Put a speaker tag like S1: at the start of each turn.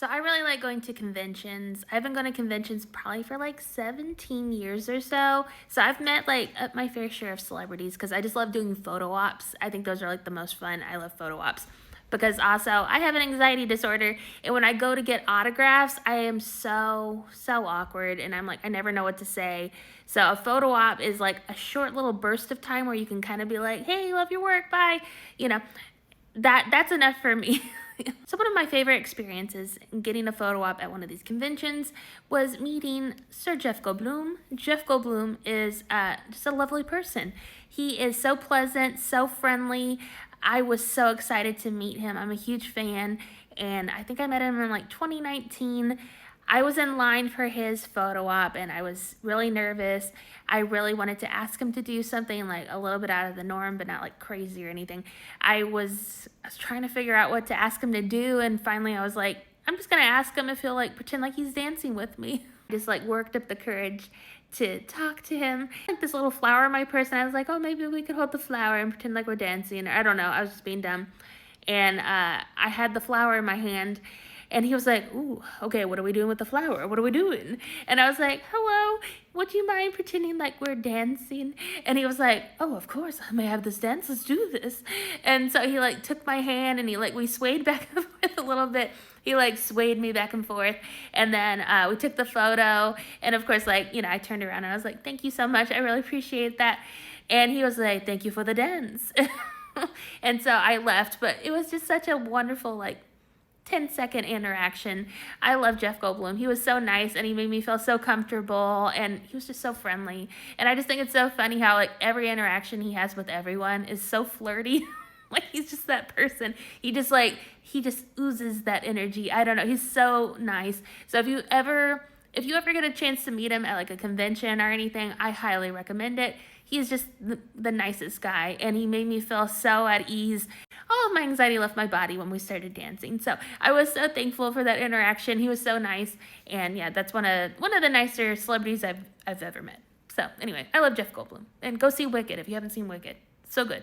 S1: So I really like going to conventions. I've been going to conventions probably for like 17 years or so. So I've met like my fair share of celebrities because I just love doing photo ops. I think those are like the most fun. I love photo ops because also I have an anxiety disorder, and when I go to get autographs, I am so awkward, and I'm like I never know what to say. So a photo op is like a short little burst of time where you can kind of be like, "Hey, love your work, bye." You know, that's enough for me. So one of my favorite experiences in getting a photo op at one of these conventions was meeting Sir Jeff Goldblum. Jeff Goldblum is just a lovely person. He is so pleasant, so friendly. I was so excited to meet him. I'm a huge fan, and I think I met him in like 2019. I was in line for his photo op and I was really nervous. I really wanted to ask him to do something like a little bit out of the norm, but not like crazy or anything. I was trying to figure out what to ask him to do, and finally I was like, I'm just gonna ask him if he'll like pretend like he's dancing with me. I just like worked up the courage to talk to him. Like this little flower in my purse, and I was like, oh, maybe we could hold the flower and pretend like we're dancing. I don't know. I was just being dumb. And I had the flower in my hand, and he was like, ooh, okay, what are we doing with the flower? What are we doing? And I was like, hello, would you mind pretending like we're dancing? And he was like, oh, of course, I may have this dance. Let's do this. And so he like took my hand, and we swayed back and forth a little bit. He like swayed me back and forth. And then we took the photo. And of course, I turned around and I was like, thank you so much. I really appreciate that. And he was like, thank you for the dance. And so I left, but it was just such a wonderful, like, 10-second interaction. I love Jeff Goldblum. He was so nice, and he made me feel so comfortable, and he was just so friendly. And I just think it's so funny how like every interaction he has with everyone is so flirty. Like he's just that person. He just oozes that energy. I don't know. He's so nice. So if you ever get a chance to meet him at like a convention or anything, I highly recommend it. He's just the nicest guy, and he made me feel so at ease. All of my anxiety left my body when we started dancing. So I was so thankful for that interaction. He was so nice, and yeah, that's one of the nicer celebrities I've ever met. So anyway, I love Jeff Goldblum, and go see Wicked if you haven't seen Wicked. So good.